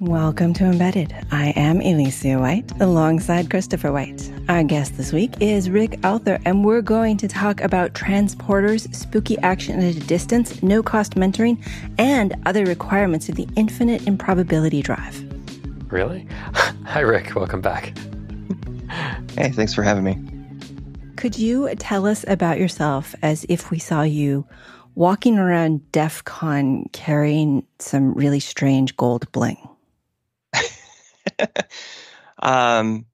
Welcome to Embedded. I am Alicia White, alongside Christopher White. Our guest this week is Rick Altherr, and we're going to talk about transporters, spooky action at a distance, no-cost mentoring, and other requirements of the infinite improbability drive. Really? Hi, Rick. Welcome back. Hey, thanks for having me. Could you tell us about yourself as if we saw you walking around DEF CON carrying some really strange gold bling? Hi,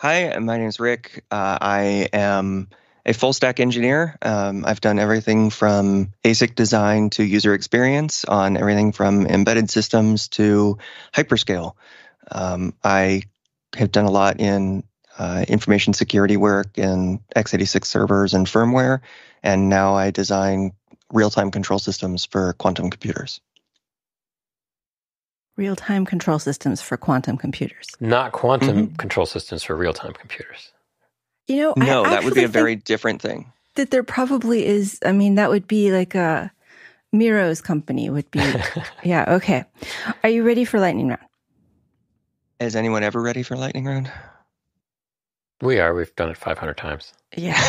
my name is Rick. I am a full stack engineer. I've done everything from ASIC design to user experience on everything from embedded systems to hyperscale. I have done a lot in information security work and x86 servers and firmware, and now I design real-time control systems for quantum computers. Real-time control systems for quantum computers. Not quantum control systems for real-time computers. You know, no, that would be a very different thing. That there probably is. I mean, that would be like a Miro's company would be. Yeah, okay. Are you ready for lightning round? Is anyone ever ready for lightning round? We are. We've done it 500 times. Yeah.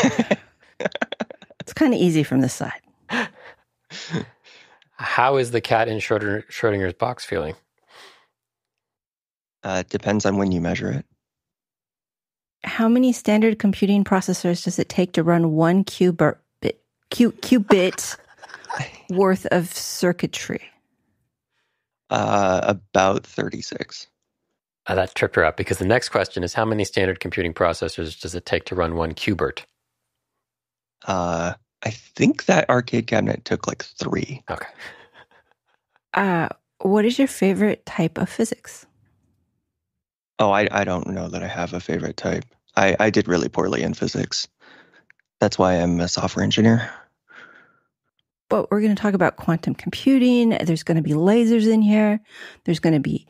It's kind of easy from this side. How is the cat in Schrodinger's box feeling? Depends on when you measure it. How many standard computing processors does it take to run one qubit worth of circuitry? About 36. That tripped her up because the next question is how many standard computing processors does it take to run one qubit? I think that arcade cabinet took like 3. Okay. What is your favorite type of physics? Oh, I don't know that I have a favorite type. I did really poorly in physics. That's why I'm a software engineer. But we're going to talk about quantum computing. There's going to be lasers in here. There's going to be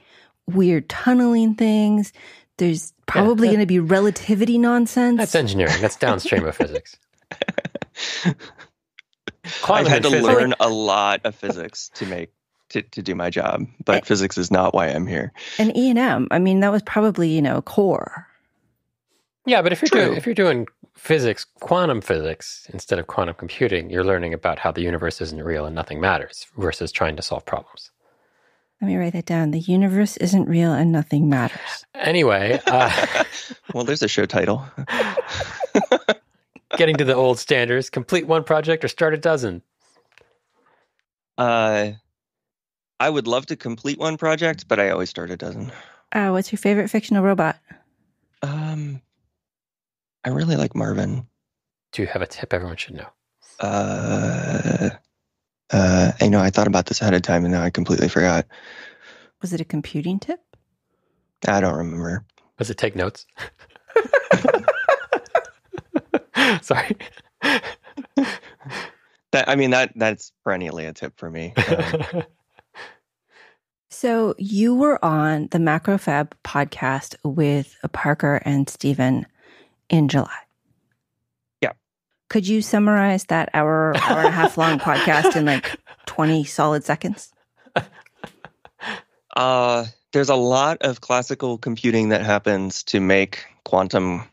weird tunneling things. There's probably going to be relativity nonsense. That's engineering. That's downstream of physics. I've had to learn a lot of physics to do my job, but physics is not why I'm here. And E&M, I mean, that was probably, core. Yeah, but if you're doing physics, quantum physics, instead of quantum computing, you're learning about how the universe isn't real and nothing matters versus trying to solve problems. Let me write that down. The universe isn't real and nothing matters. Anyway. Well, there's a show title. Getting to the old standards, complete one project or start a dozen? I would love to complete one project, but I always start a dozen. What's your favorite fictional robot? I really like Marvin. Do you have a tip everyone should know? I thought about this ahead of time and now I completely forgot. Was it a computing tip? I don't remember. Was it take notes? Sorry. That's perennially a tip for me. So you were on the MacroFab podcast with Parker and Stephen in July. Yeah. Could you summarize that hour and a half long podcast in like 20 solid seconds? There's a lot of classical computing that happens to make quantum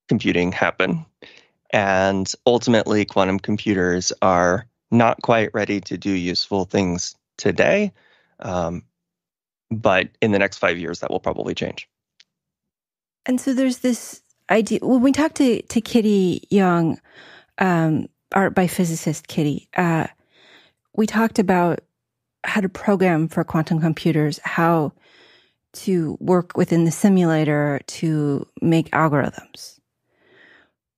computing happen. And ultimately, quantum computers are not quite ready to do useful things today. But in the next 5 years, that will probably change. And so there's this idea. When we talked to Kitty Young, art by physicist Kitty, we talked about how to program for quantum computers, how to work within the simulator to make algorithms.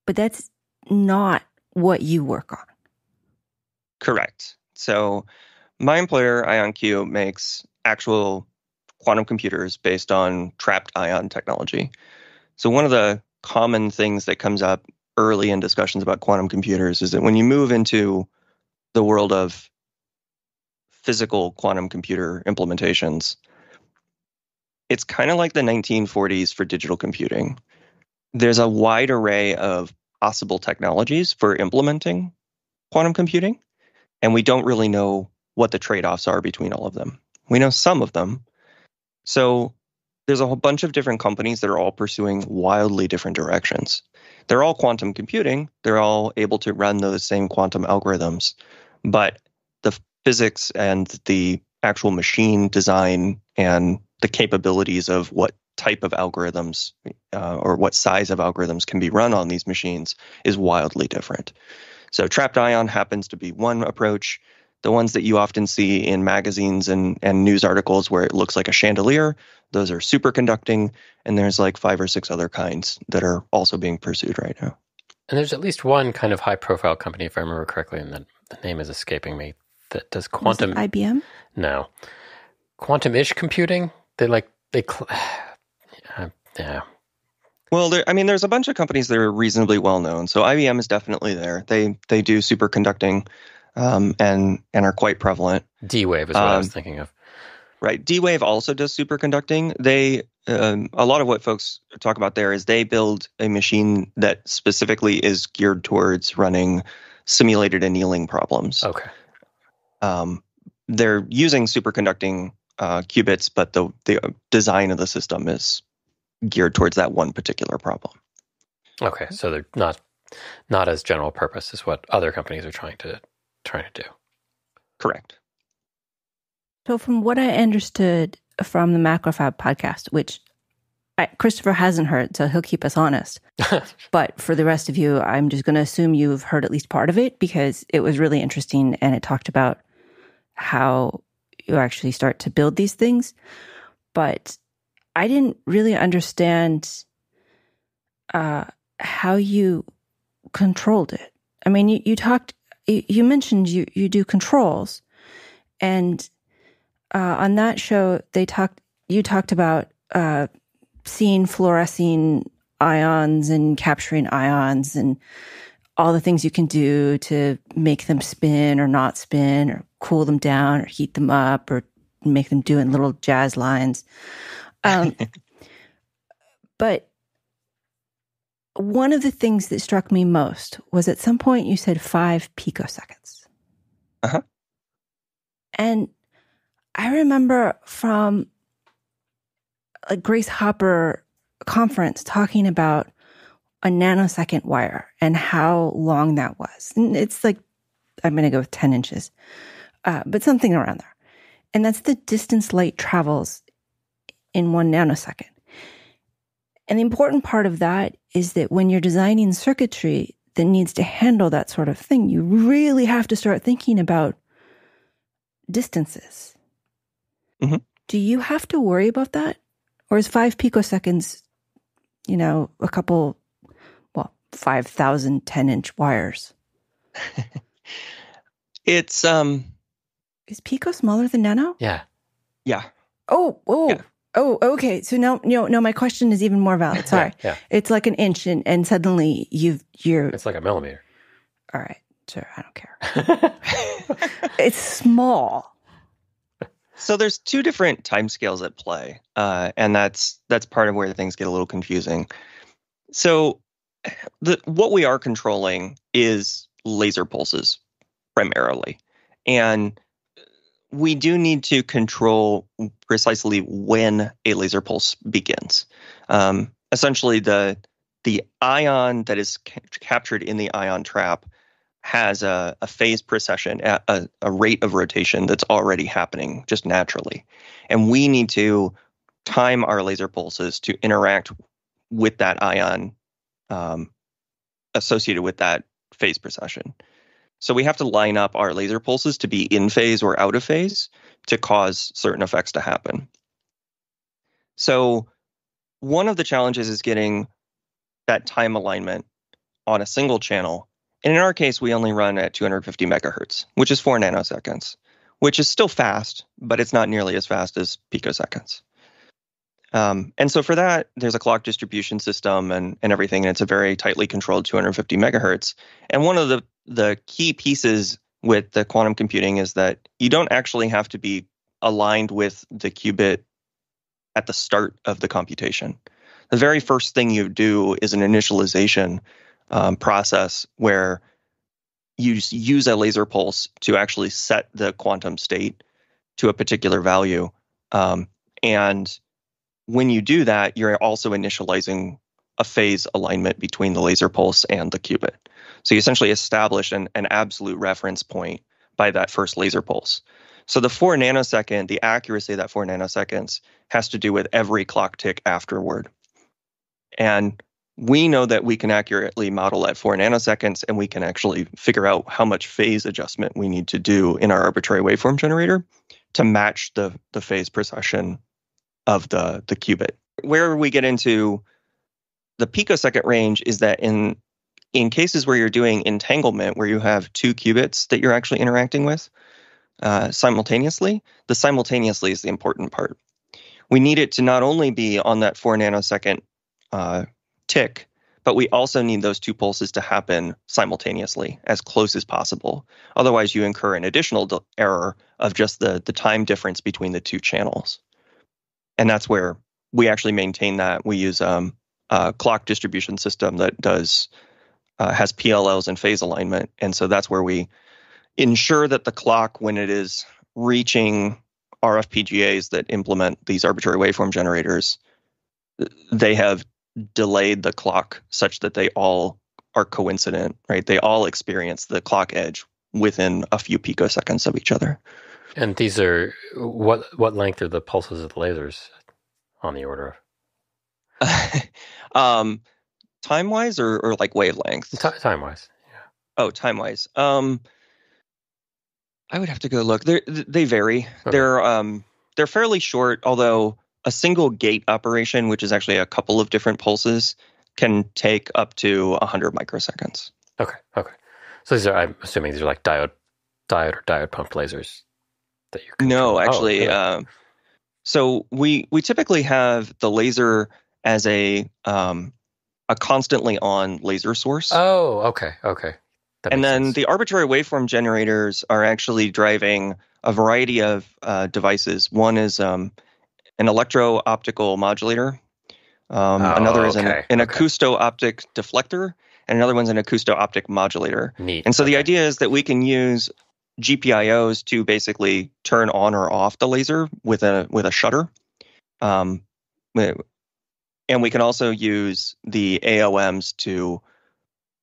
But that's not what you work on. Correct. So my employer, IonQ, makes actual quantum computers based on trapped ion technology. So one of the common things that comes up early in discussions about quantum computers is that when you move into the world of physical quantum computer implementations, it's kind of like the 1940s for digital computing. There's a wide array of possible technologies for implementing quantum computing, and we don't really know what the trade-offs are between all of them. We know some of them. So there's a whole bunch of different companies that are all pursuing wildly different directions. They're all quantum computing. They're all able to run those same quantum algorithms. But the physics and the actual machine design and the capabilities of what type of algorithms or what size of algorithms can be run on these machines is wildly different. So trapped ion happens to be one approach. The ones that you often see in magazines and news articles where it looks like a chandelier, those are superconducting, and there's like 5 or 6 other kinds that are also being pursued right now. And there's at least one kind of high-profile company, if I remember correctly, and the name is escaping me, that does quantum... Was it IBM? No. Quantum-ish computing? Yeah. Well, there's a bunch of companies that are reasonably well known. So IBM is definitely there. They do superconducting and are quite prevalent. D-Wave is what I was thinking of. Right. D-Wave also does superconducting. They a lot of what folks talk about there is they build a machine that specifically is geared towards running simulated annealing problems. Okay. They're using superconducting qubits, but the design of the system is geared towards that one particular problem. Okay, so they're not as general purpose as what other companies are trying to do. Correct. So from what I understood from the Macrofab podcast, which Christopher hasn't heard, so he'll keep us honest. But for the rest of you, I'm just going to assume you've heard at least part of it because it was really interesting and it talked about how you actually start to build these things. But I didn't really understand how you controlled it. I mean, you mentioned you do controls, and on that show you talked about seeing fluorescing ions and capturing ions and all the things you can do to make them spin or not spin or cool them down or heat them up or make them do in little jazz lines. But one of the things that struck me most was at some point you said 5 picoseconds. Uh-huh. And I remember from a Grace Hopper conference talking about a nanosecond wire and how long that was. And it's like, I'm going to go with 10 inches, but something around there. And that's the distance light travels in 1 nanosecond. And the important part of that is that when you're designing circuitry that needs to handle that sort of thing, you really have to start thinking about distances. Mm-hmm. Do you have to worry about that? Or is 5 picoseconds, a couple, 5,000 10-inch wires? It's Is pico smaller than nano? Yeah. Yeah. Oh. Yeah. Oh, okay. So now, my question is even more valid. Sorry. Yeah. It's like an inch and suddenly you're... It's like a millimeter. All right. Sure. I don't care. It's small. So there's 2 different timescales at play, and that's part of where things get a little confusing. So what we are controlling is laser pulses primarily, and we do need to control precisely when a laser pulse begins. Essentially, the ion that is captured in the ion trap has a phase precession, a rate of rotation that's already happening just naturally. And we need to time our laser pulses to interact with that ion associated with that phase precession. So we have to line up our laser pulses to be in phase or out of phase to cause certain effects to happen. So one of the challenges is getting that time alignment on a single channel. And in our case, we only run at 250 megahertz, which is 4 nanoseconds, which is still fast, but it's not nearly as fast as picoseconds. And so for that, there's a clock distribution system and everything, and it's a very tightly controlled 250 megahertz. And one of the key pieces with the quantum computing is that you don't actually have to be aligned with the qubit at the start of the computation. The very first thing you do is an initialization process where you just use a laser pulse to actually set the quantum state to a particular value. And when you do that, you're also initializing a phase alignment between the laser pulse and the qubit. So you essentially establish an absolute reference point by that first laser pulse. So the 4 nanosecond, the accuracy of that 4 nanoseconds has to do with every clock tick afterward. And we know that we can accurately model at 4 nanoseconds, and we can actually figure out how much phase adjustment we need to do in our arbitrary waveform generator to match the phase precession of the qubit. Where we get into the picosecond range is that in cases where you're doing entanglement, where you have 2 qubits that you're actually interacting with simultaneously, the simultaneously is the important part. We need it to not only be on that 4 nanosecond tick, but we also need those 2 pulses to happen simultaneously, as close as possible. Otherwise, you incur an additional error of just the time difference between the 2 channels. And that's where we actually maintain that. We use a clock distribution system that has PLLs and phase alignment. And so that's where we ensure that the clock, when it is reaching RFPGAs that implement these arbitrary waveform generators, they have delayed the clock such that they all are coincident, right? They all experience the clock edge within a few picoseconds of each other. And these are, what length are the pulses of the lasers on the order of? Time-wise or like wavelengths? Time-wise, yeah. Oh, time-wise. I would have to go look. They vary. Okay. They're fairly short, although a single gate operation, which is actually a couple of different pulses, can take up to 100 microseconds. Okay. So these are, I'm assuming these are like diode or diode pumped lasers that you control. No, actually. Really? So we typically have the laser as a constantly on laser source. Oh, okay. And then sense. The arbitrary waveform generators are actually driving a variety of devices. One is an electro-optical modulator. Another is an acousto-optic deflector, and another one's an acousto-optic modulator. Neat. And so the idea is that we can use GPIOs to basically turn on or off the laser with a shutter. And we can also use the AOMs to,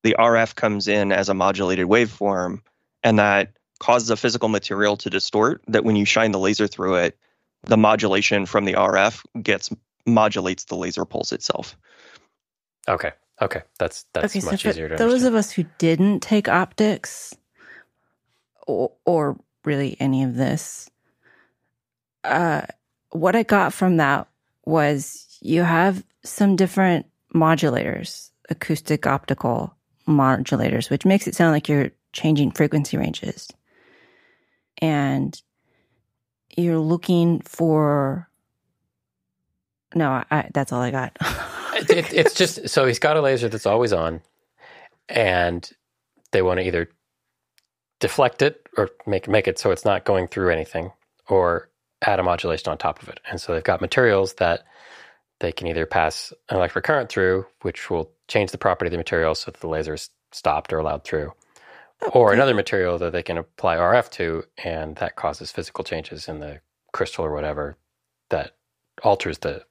the RF comes in as a modulated waveform, and that causes a physical material to distort, that when you shine the laser through it, the modulation from the RF modulates the laser pulse itself. Okay. That's okay, much so easier to those understand. of us who didn't take optics or really any of this, what I got from that was you have some different modulators, acoustic optical modulators, which makes it sound like you're changing frequency ranges. And you're looking for... No, that's all I got. It's just, so he's got a laser that's always on, and they want to either deflect it or make it so it's not going through anything, or add a modulation on top of it. And so they've got materials that they can either pass an electric current through, which will change the property of the material so that the laser is stopped or allowed through, or another material that they can apply RF to, and that causes physical changes in the crystal or whatever that alters the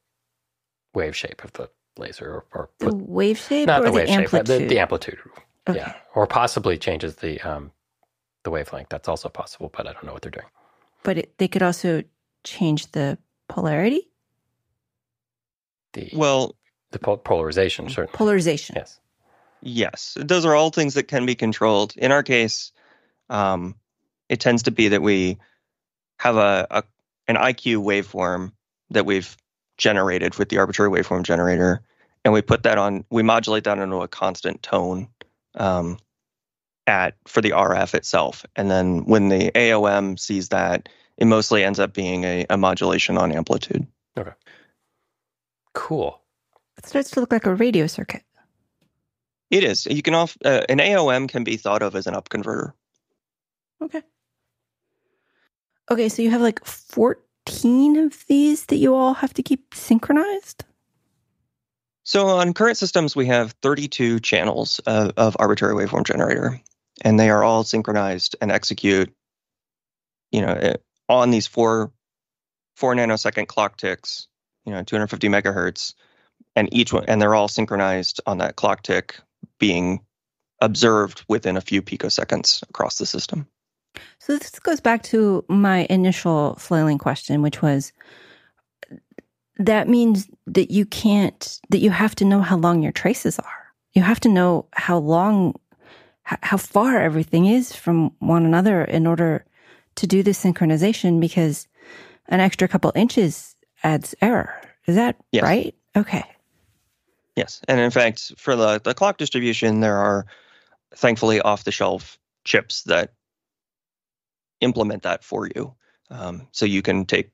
wave shape of the laser, or the wave shape, not or the wave amplitude? shape, but the amplitude. Okay. Yeah, or possibly changes the wavelength. That's also possible, but I don't know what they're doing. But they could also change the polarity? The polarization, certainly. Polarization. Yes. Those are all things that can be controlled. In our case, it tends to be that we have an IQ waveform that we've generated with the arbitrary waveform generator, and we modulate that into a constant tone for the RF itself. And then when the AOM sees that, it mostly ends up being a modulation on amplitude. Okay. Cool. It starts to look like a radio circuit. It is. You can an AOM can be thought of as an upconverter. Okay, so you have like 14 of these that you all have to keep synchronized? So on current systems, we have 32 channels of arbitrary waveform generator. and they are all synchronized and execute, on these four nanosecond clock ticks, 250 megahertz, and they're all synchronized on that clock tick being observed within a few picoseconds across the system. So this goes back to my initial flailing question, which was, that means that you have to know how long your traces are. You have to know how far everything is from one another in order to do this synchronization, because an extra couple inches adds error. Is that right? Okay. Yes. And in fact, for the clock distribution, there are thankfully off-the-shelf chips that implement that for you. So you can take,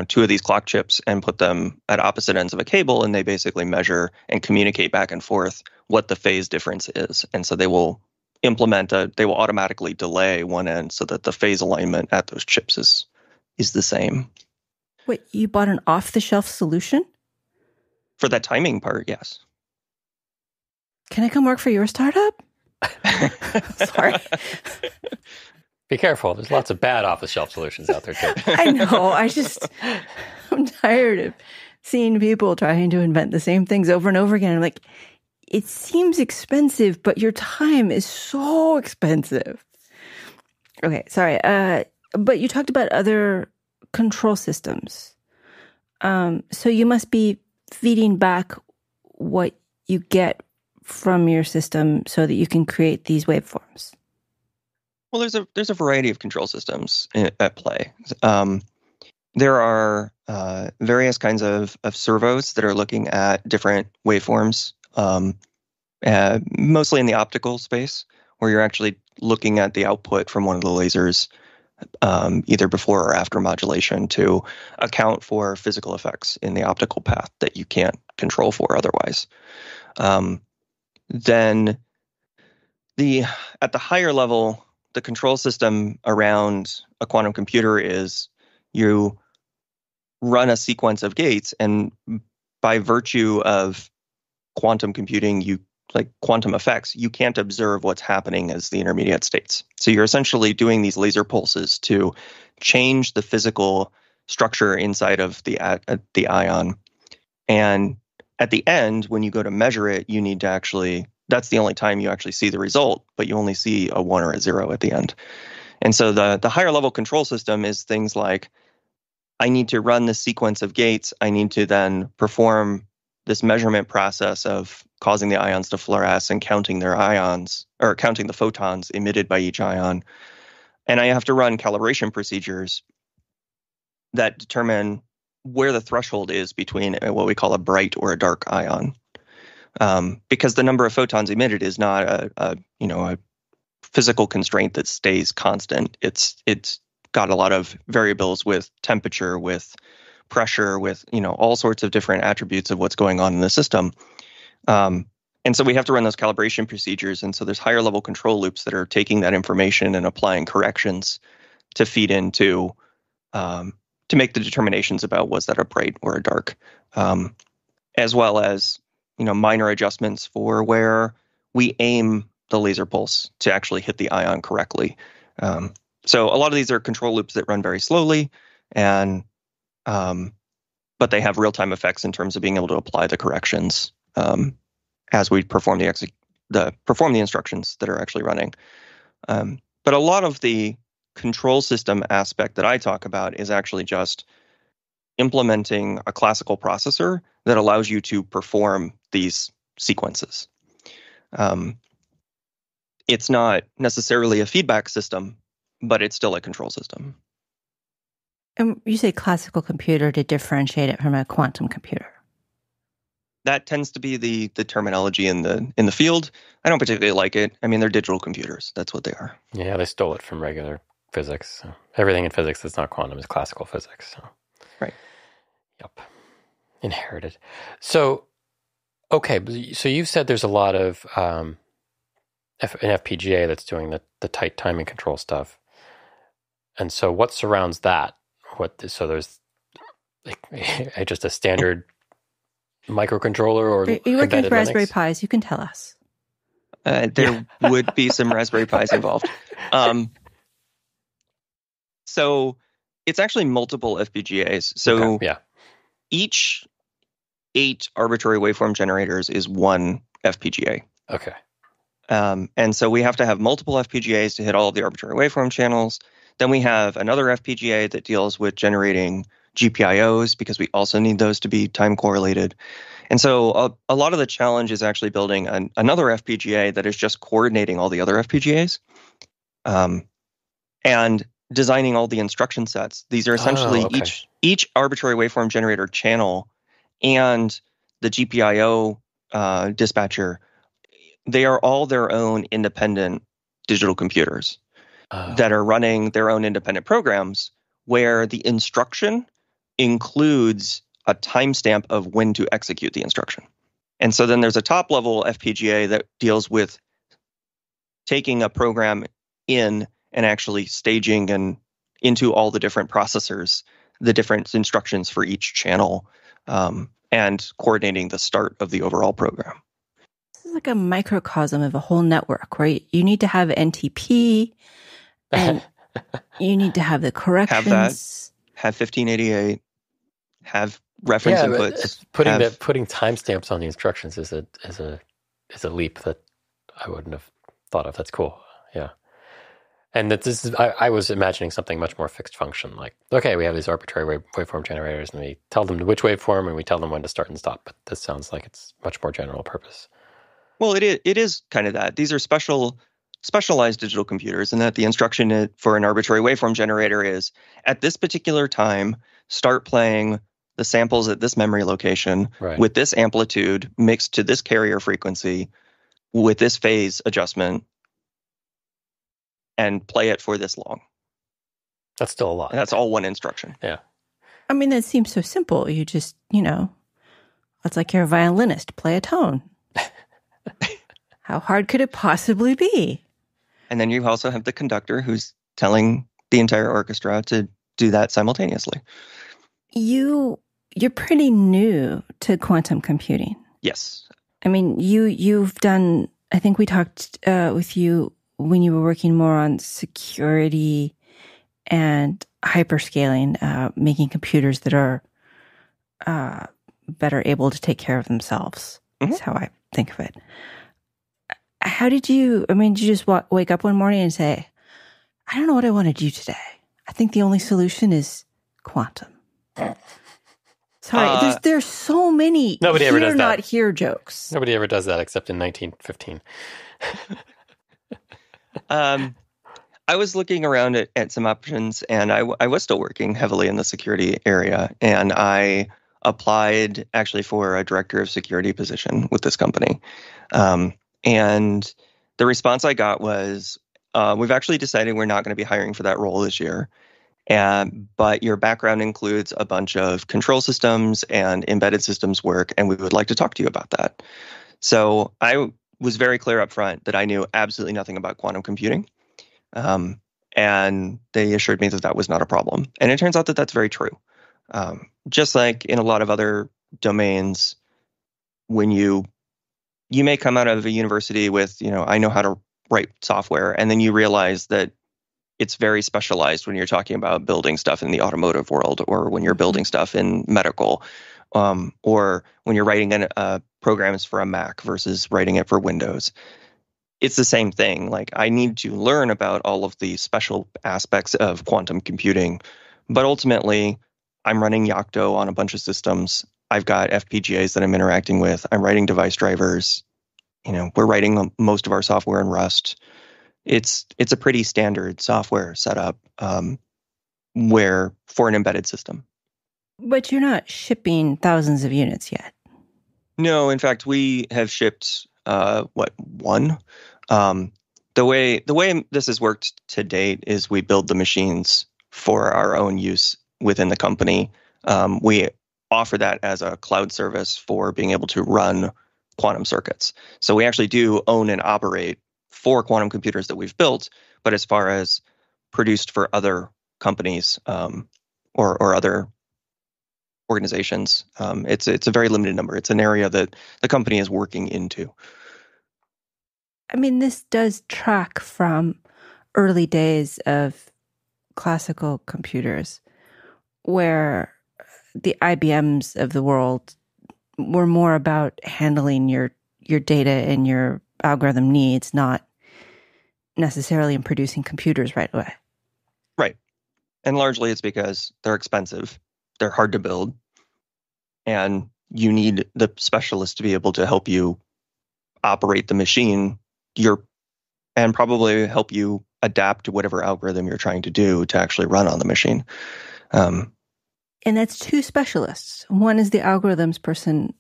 two of these clock chips and put them at opposite ends of a cable, and they basically measure and communicate back and forth what the phase difference is. And so they will automatically delay one end so that the phase alignment at those chips is the same. Wait, you bought an off-the-shelf solution? For that timing part, yes. Can I come work for your startup? Sorry. Be careful. There's lots of bad off-the-shelf solutions out there, too. I know. I'm tired of seeing people trying to invent the same things over and over again. I'm like, it seems expensive, but your time is so expensive. Okay, sorry. But you talked about other control systems. So you must be feeding back what you get from your system so that you can create these waveforms. Well, there's a variety of control systems at play. There are various kinds of servos that are looking at different waveforms, mostly in the optical space, where you're actually looking at the output from one of the lasers, either before or after modulation, to account for physical effects in the optical path that you can't control for otherwise. Then at the higher level, the control system around a quantum computer is you run a sequence of gates, and by virtue of quantum computing, quantum effects, you can't observe what's happening as the intermediate states. So you're essentially doing these laser pulses to change the physical structure inside of the ion. And at the end, when you go to measure it, you need to that's the only time you actually see the result, but you only see a 1 or a 0 at the end. And so the higher level control system is things like, I need to run this sequence of gates. I need to then perform this measurement process of causing the ions to fluoresce and counting their ions, or counting the photons emitted by each ion. And I have to run calibration procedures that determine where the threshold is between what we call a bright or a dark ion. Because the number of photons emitted is not a physical constraint that stays constant. It's got a lot of variables with temperature, with pressure, with all sorts of different attributes of what's going on in the system. And so we have to run those calibration procedures. And so there's higher level control loops that are taking that information and applying corrections to feed into to make the determinations about was that a bright or a dark, as well as minor adjustments for where we aim the laser pulse to actually hit the ion correctly. So a lot of these are control loops that run very slowly, and but they have real-time effects in terms of being able to apply the corrections as we perform the instructions that are actually running. But a lot of the control system aspect that I talk about is actually just implementing a classical processor that allows you to perform these sequences. It's not necessarily a feedback system, but it's still a control system. And you say classical computer to differentiate it from a quantum computer. That tends to be the terminology in the field. I don't particularly like it. I mean, they're digital computers. That's what they are. Yeah, they stole it from regular physics. So everything in physics that's not quantum is classical physics. So. Right. Yep. Inherited. So, okay. So you've said there's a lot of an FPGA that's doing the tight timing control stuff. And so what surrounds that? So there's just a standard microcontroller, or you work with Raspberry Pis, you can tell us. There would be some Raspberry Pis involved. So it's actually multiple FPGAs. So each 8 arbitrary waveform generators is one FPGA. Okay. And so we have to have multiple FPGAs to hit all of the arbitrary waveform channels. Then we have another FPGA that deals with generating GPIOs because we also need those to be time correlated. And so a lot of the challenge is actually building another FPGA that is just coordinating all the other FPGAs and designing all the instruction sets. These are essentially each arbitrary waveform generator channel and the GPIO dispatcher. They are all their own independent digital computers that are running their own independent programs where the instruction includes a timestamp of when to execute the instruction. And so then there's a top level FPGA that deals with taking a program in and actually staging and into all the different processors, the different instructions for each channel, and coordinating the start of the overall program. This is like a microcosm of a whole network, right? You need to have NTP, and you need to have the corrections. Have 1588, have reference inputs. Putting timestamps on the instructions is a leap that I wouldn't have thought of. That's cool. Yeah. And that this is, I was imagining something much more fixed function, like, okay, we have these arbitrary waveform generators and we tell them which waveform and we tell them when to start and stop. But this sounds like it's much more general purpose. Well, it is kind of that. These are specialized digital computers, and that the instruction for an arbitrary waveform generator is, at this particular time, start playing the samples at this memory location with this amplitude mixed to this carrier frequency with this phase adjustment, and play it for this long. That's still a lot. And that's all one instruction. Yeah. I mean, that seems so simple. You just, it's like you're a violinist, play a tone. How hard could it possibly be? And then you also have the conductor who's telling the entire orchestra to do that simultaneously. You're pretty new to quantum computing. Yes. I mean, you've done, I think we talked with you when you were working more on security and hyperscaling, making computers that are better able to take care of themselves. That's how I think of it. How did you just wake up one morning and say, I don't know what I want to do today. I think the only solution is quantum. Sorry, there's so many Nobody ever does that. Not here jokes. Nobody ever does that except in 1915. I was looking around at some options, and I was still working heavily in the security area, and I applied actually for a director of security position with this company. And the response I got was, we've actually decided we're not going to be hiring for that role this year. But your background includes a bunch of control systems and embedded systems work, and we would like to talk to you about that. So I was very clear up front that I knew absolutely nothing about quantum computing. And they assured me that that was not a problem. And it turns out that that's very true. Just like in a lot of other domains, when you may come out of a university with, I know how to write software, and then you realize that it's very specialized when you're talking about building stuff in the automotive world, or when you're building stuff in medical, or when you're writing programs for a Mac versus writing it for Windows. It's the same thing. Like, I need to learn about all of the special aspects of quantum computing, but ultimately, I'm running Yocto on a bunch of systems. I've got FPGAs that I'm interacting with. I'm writing device drivers. We're writing most of our software in Rust. It's a pretty standard software setup for an embedded system. But you're not shipping thousands of units yet. No, in fact, we have shipped one. The way this has worked to date is we build the machines for our own use within the company. We offer that as a cloud service for being able to run quantum circuits. So we actually do own and operate 4 quantum computers that we've built, but as far as produced for other companies or other organizations, it's a very limited number. It's an area that the company is working into. I mean, this does track from early days of classical computers where the IBMs of the world were more about handling your data and your algorithm needs, not necessarily in producing computers right away. Right. And largely it's because they're expensive, they're hard to build, and you need the specialist to be able to help you operate the machine and probably help you adapt to whatever algorithm you're trying to do to actually run on the machine. And that's two specialists. One is the algorithms person,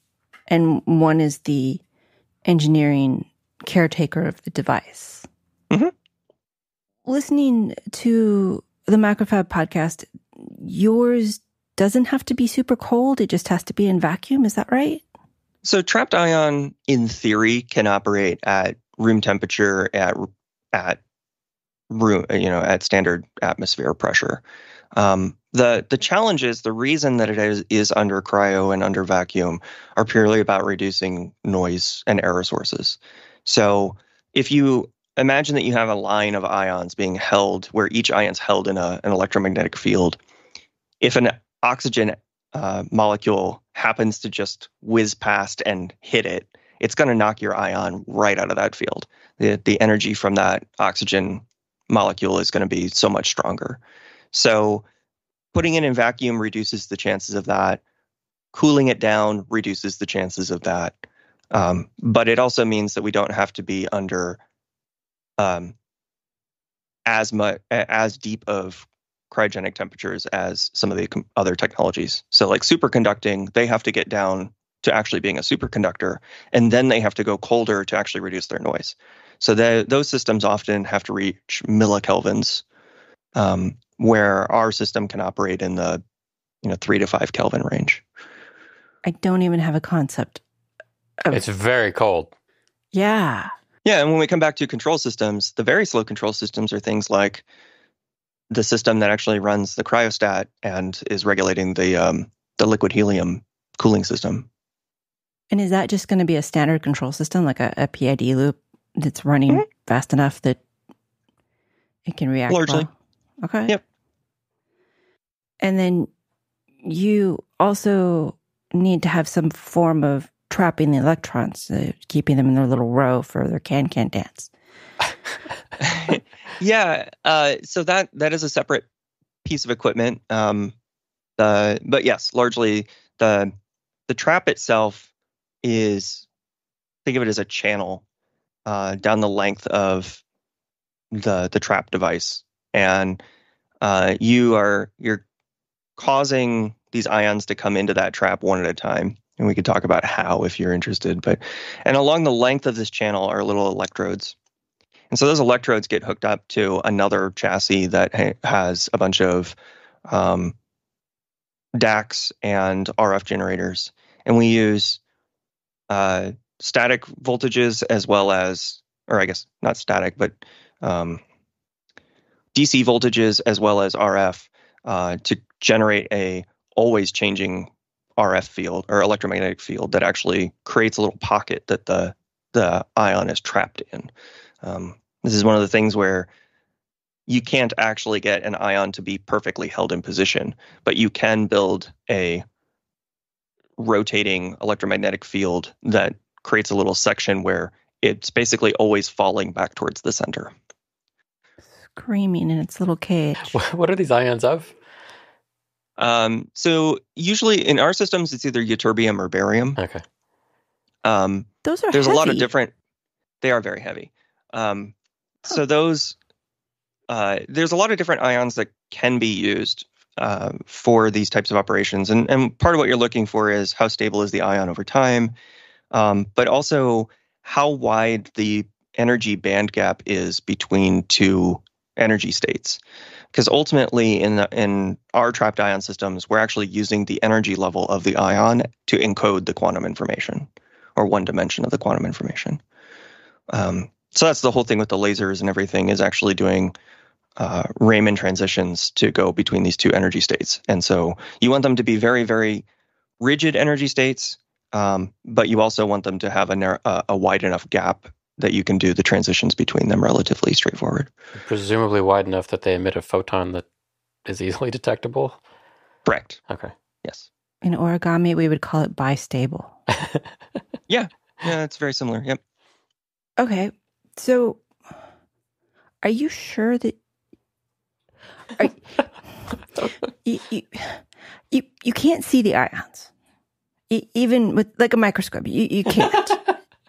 and one is the engineering caretaker of the device. Mm-hmm. Listening to the Macrofab podcast, yours doesn't have to be super cold. It just has to be in vacuum. Is that right? So trapped ion, in theory, can operate at room temperature at room, at standard atmosphere pressure. The challenge is the reason that it is under cryo and under vacuum are purely about reducing noise and error sources. So if you imagine that you have a line of ions being held where each ion's held in an electromagnetic field, if an oxygen molecule happens to just whiz past and hit it, it's going to knock your ion right out of that field. The energy from that oxygen molecule is going to be so much stronger. So putting it in vacuum reduces the chances of that. Cooling it down reduces the chances of that. But it also means that we don't have to be under as deep of cryogenic temperatures as some of the other technologies. So like superconducting, they have to get down to actually being a superconductor, and then they have to go colder to actually reduce their noise. So those systems often have to reach millikelvins, where our system can operate in the 3 to 5 Kelvin range. I don't even have a concept. It's very cold. Yeah. Yeah, and when we come back to control systems, the very slow control systems are things like the system that actually runs the cryostat and is regulating the liquid helium cooling system. And is that just going to be a standard control system, like a PID loop that's running fast enough that it can react largely? Well? Okay. Yep. And then you also need to have some form of trapping the electrons, keeping them in their little row for their can-can dance. Yeah. So that is a separate piece of equipment. But yes, largely the trap itself is, think of it as a channel down the length of the trap device, and you're causing these ions to come into that trap one at a time. And we could talk about how if you're interested. And along the length of this channel are little electrodes. And so those electrodes get hooked up to another chassis that has a bunch of DACs and RF generators. And we use static voltages as well as, or I guess not static, but DC voltages as well as RF to generate a always changing RF field or electromagnetic field that actually creates a little pocket that the ion is trapped in. This is one of the things where you can't actually get an ion to be perfectly held in position, but you can build a rotating electromagnetic field that creates a little section where it's basically always falling back towards the center. Screaming in its little cage. What are these ions of? So usually in our systems, it's either ytterbium or barium. Okay. Those are there's heavy. A lot of different. They are very heavy. So those there's a lot of different ions that can be used for these types of operations, and part of what you're looking for is how stable is the ion over time, but also how wide the energy band gap is between two energy states. Because ultimately, in our trapped ion systems, we're actually using the energy level of the ion to encode the quantum information, or one dimension of the quantum information. So that's the whole thing with the lasers and everything, is actually doing Raman transitions to go between these two energy states. And so you want them to be very, very rigid energy states, but you also want them to have a wide enough gap that you can do the transitions between them relatively straightforward. Presumably wide enough that they emit a photon that is easily detectable? Correct. Okay. Yes. In origami, we would call it bistable. Yeah, it's very similar. Yep. Okay, so are you sure that you can't see the ions, even with like a microscope? You can't.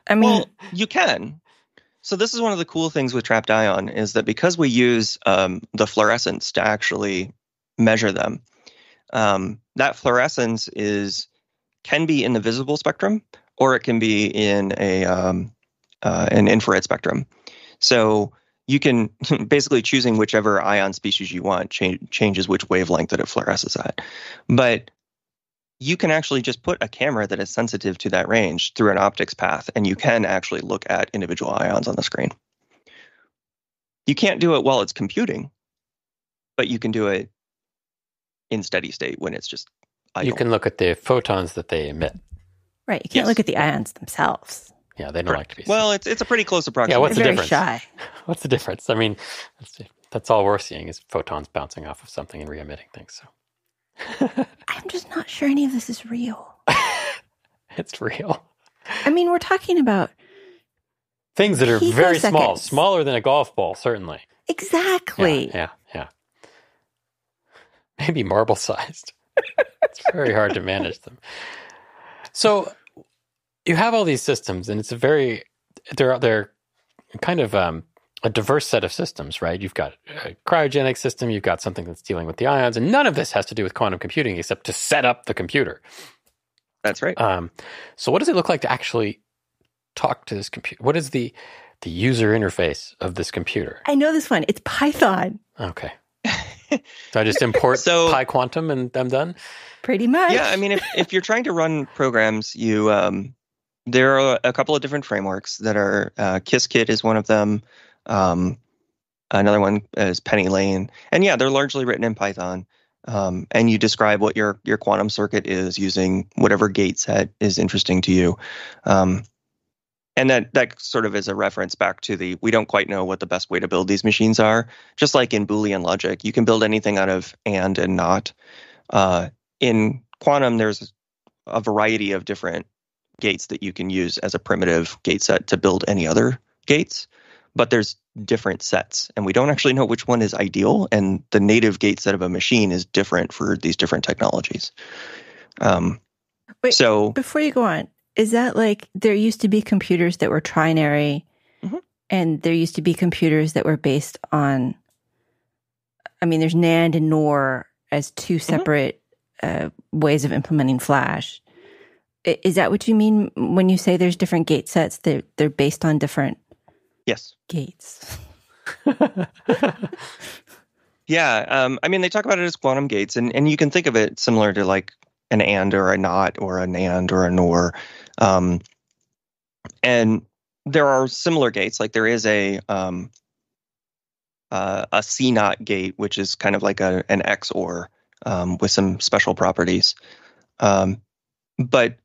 I mean, well, you can. So this is one of the cool things with trapped ion is that because we use the fluorescence to actually measure them, that fluorescence can be in the visible spectrum, or it can be in an infrared spectrum. So you can basically choosing whichever ion species you want changes which wavelength that it fluoresces at. But you can actually just put a camera that is sensitive to that range through an optics path, and you can actually look at individual ions on the screen. You can't do it while it's computing, but you can do it in steady state when it's just idle. You can look at the photons that they emit. Right. You can't look at the ions themselves. Yeah, they don't like to be seen. Well, it's a pretty close approximation. Yeah, what's the difference? Very shy. What's the difference? I mean, that's all we're seeing is photons bouncing off of something and re-emitting things. So I'm just not sure any of this is real. It's real. I mean, we're talking about things that are very small, picoseconds. smaller than a golf ball, certainly. Exactly. Yeah. Maybe marble sized. It's very hard to manage them. So you have all these systems, and they're kind of a diverse set of systems, right? You've got a cryogenic system, you've got something that's dealing with the ions, and none of this has to do with quantum computing except to set up the computer. That's right. So what does it look like to actually talk to this computer? What is the user interface of this computer? I know this one. It's Python. Okay. So I just import PyQuantum and I'm done? Pretty much. Yeah, I mean, if you're trying to run programs, there are a couple of different frameworks that are Qiskit is one of them. Another one is Penny Lane, and yeah, they're largely written in Python. And you describe what your quantum circuit is using whatever gate set is interesting to you. And that sort of is a reference back to we don't quite know what the best way to build these machines are. Just like in Boolean logic, you can build anything out of and not. In quantum, there's a variety of different gates that you can use as a primitive gate set to build any other gates, but there's different sets, and we don't actually know which one is ideal, and the native gate set of a machine is different for these different technologies. Wait, so before you go on, is that like there used to be computers that were trinary, and there used to be computers that were based on, I mean, there's NAND and NOR as two separate ways of implementing Flash. Is that what you mean when you say there's different gate sets? They're based on different gates. Yeah. I mean, they talk about it as quantum gates, and you can think of it similar to like an AND or a NOT or a NAND or a NOR. And there are similar gates. Like there is a CNOT gate, which is kind of like an XOR with some special properties. But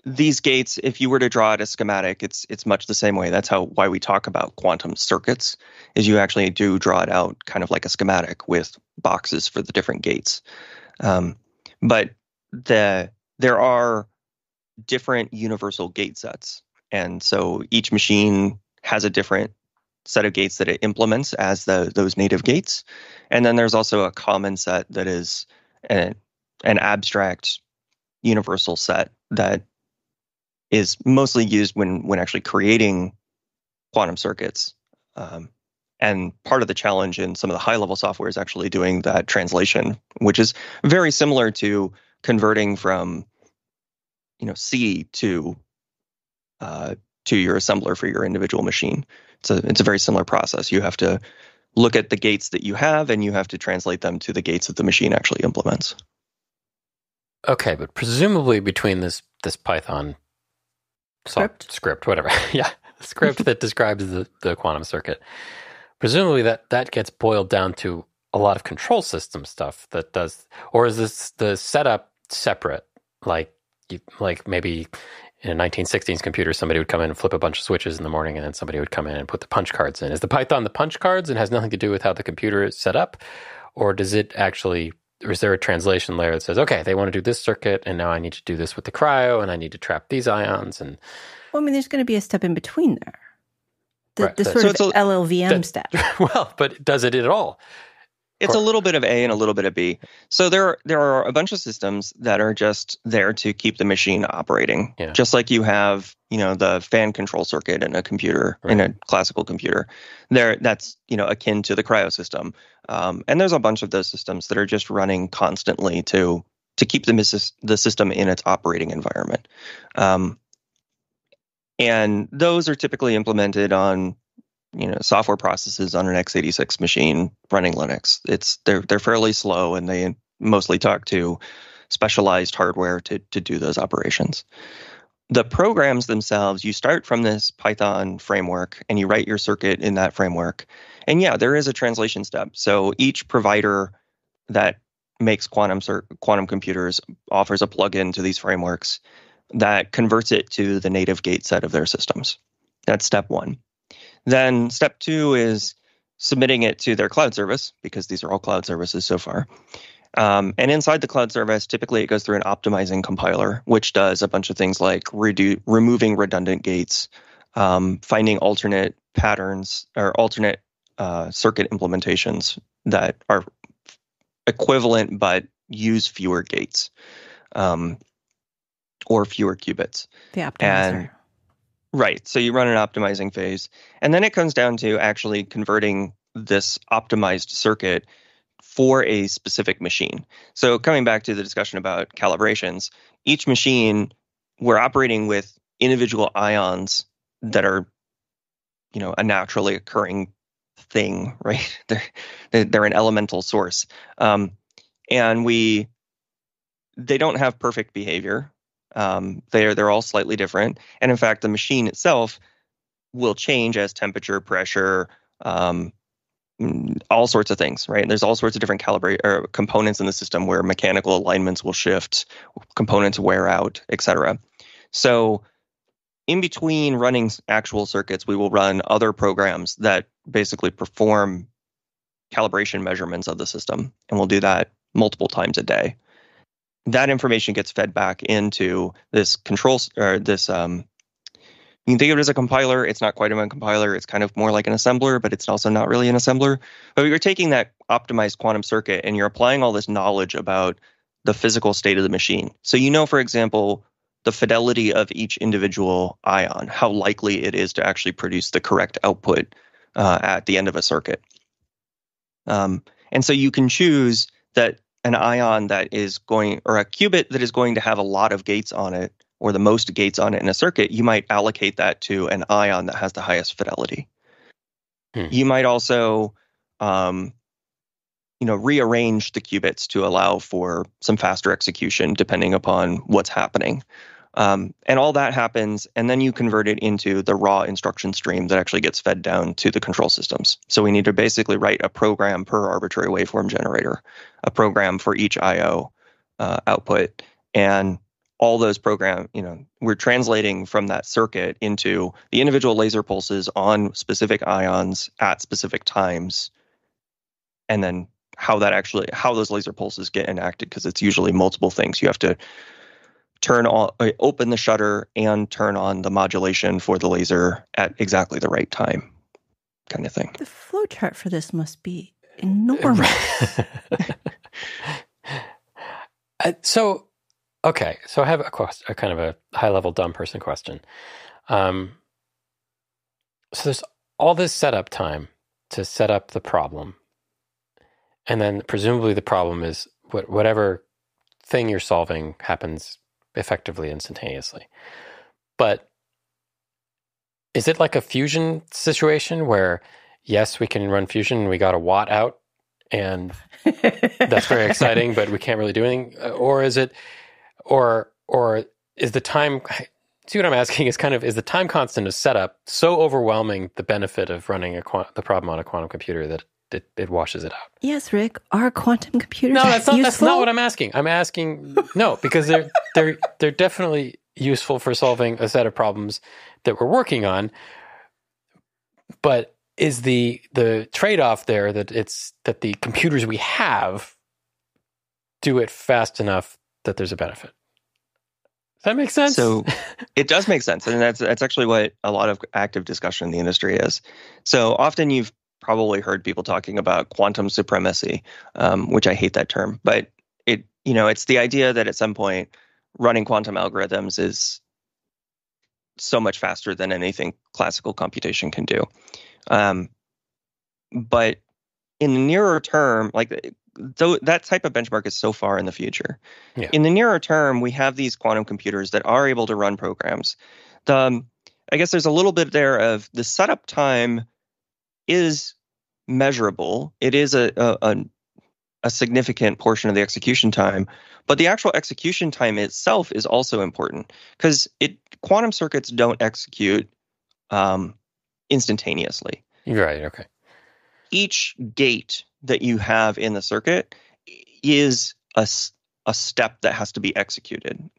these gates, if you were to draw out a schematic, it's much the same way. That's why we talk about quantum circuits, is you actually do draw it out kind of like a schematic with boxes for the different gates. But there are different universal gate sets. And so each machine has a different set of gates that it implements as those native gates. And then there's also a common set that is an abstract universal set that is mostly used when actually creating quantum circuits. And part of the challenge in some of the high-level software is actually doing that translation, which is very similar to converting from C to your assembler for your individual machine. It's a very similar process. You have to look at the gates that you have, and you have to translate them to the gates that the machine actually implements. Okay, but presumably between this Python script, whatever, script that describes the quantum circuit, presumably that gets boiled down to a lot of control system stuff that does, or is this the setup separate? Like maybe in a 1916s computer, somebody would come in and flip a bunch of switches in the morning, and then somebody would come in and put the punch cards in. Is the Python the punch cards and has nothing to do with how the computer is set up? Or does it actually, or is there a translation layer that says, okay, they want to do this circuit, and now I need to do this with the cryo, and I need to trap these ions? And well, I mean, there's going to be a step in between there. The Right. sort of LLVM step. Well, but does it at all? It's a little bit of A and a little bit of B. So there are a bunch of systems that are just there to keep the machine operating. Yeah. Just like you have, the fan control circuit in a computer, Right. in a classical computer. That's, akin to the cryo system. And there's a bunch of those systems that are just running constantly to keep the system in its operating environment. And those are typically implemented on software processes on an x86 machine running Linux. They're fairly slow, and they mostly talk to specialized hardware to do those operations. The programs themselves, you start from this Python framework and you write your circuit in that framework. And yeah, there is a translation step. So each provider that makes quantum computers offers a plugin to these frameworks that converts it to the native gate set of their systems. That's step one. Then step two is submitting it to their cloud service, because these are all cloud services so far. And inside the cloud service, typically it goes through an optimizing compiler, which does a bunch of things like removing redundant gates, finding alternate patterns or alternate circuit implementations that are equivalent but use fewer gates or fewer qubits. The optimizer. Right. So you run an optimizing phase, and then it comes down to actually converting this optimized circuit for a specific machine. So coming back to the discussion about calibrations, each machine, we're operating with individual ions that are, a naturally occurring thing, right? They're an elemental source. And they don't have perfect behavior. They're all slightly different, and in fact, the machine itself will change as temperature, pressure, all sorts of things. Right? There's all sorts of different components in the system where mechanical alignments will shift, components wear out, etc. So, in between running actual circuits, we will run other programs that basically perform calibration measurements of the system, and we'll do that multiple times a day. That information gets fed back into this control, or this, you can think of it as a compiler. It's not quite a compiler. It's kind of more like an assembler, but it's also not really an assembler. But you're taking that optimized quantum circuit and you're applying all this knowledge about the physical state of the machine. So for example, the fidelity of each individual ion, how likely it is to actually produce the correct output at the end of a circuit. And so you can choose that an ion that is going, or a qubit that is going to have a lot of gates on it, or the most gates on it in a circuit, you might allocate that to an ion that has the highest fidelity. You might also, rearrange the qubits to allow for some faster execution depending upon what's happening. And all that happens, and then you convert it into the raw instruction stream that actually gets fed down to the control systems. So we need to basically write a program per arbitrary waveform generator, a program for each I/O output, and all those we're translating from that circuit into the individual laser pulses on specific ions at specific times, and then how those laser pulses get enacted, because it's usually multiple things. You have to open the shutter and turn on the modulation for the laser at exactly the right time, kind of thing. The flowchart for this must be enormous. So I have a kind of a high-level dumb person question. So there's all this setup time to set up the problem, and then presumably the problem is whatever thing you're solving happens effectively instantaneously. But is it like a fusion situation where, yes, we can run fusion, we got a watt out, and that's very exciting, but we can't really do anything? Or is it, or is the time, see what I'm asking is is the time constant of setup so overwhelming the benefit of running the problem on a quantum computer that it washes it out? Yes, Rick. Are quantum computers No, that's useful? not what I'm asking. I'm asking no, because they're definitely useful for solving a set of problems that we're working on. But is the trade-off there that the computers we have do it fast enough that there's a benefit? Does that make sense? So it does make sense. And that's actually what a lot of active discussion in the industry is. So often you've probably heard people talking about quantum supremacy, which I hate that term. But it's the idea that at some point running quantum algorithms is so much faster than anything classical computation can do. But in the nearer term, that type of benchmark is so far in the future. Yeah. In the nearer term, we have these quantum computers that are able to run programs. I guess there's a little bit there of the setup time is measurable. It is a significant portion of the execution time, but the actual execution time itself is also important because quantum circuits don't execute instantaneously. Right. Okay. Each gate that you have in the circuit is a step that has to be executed.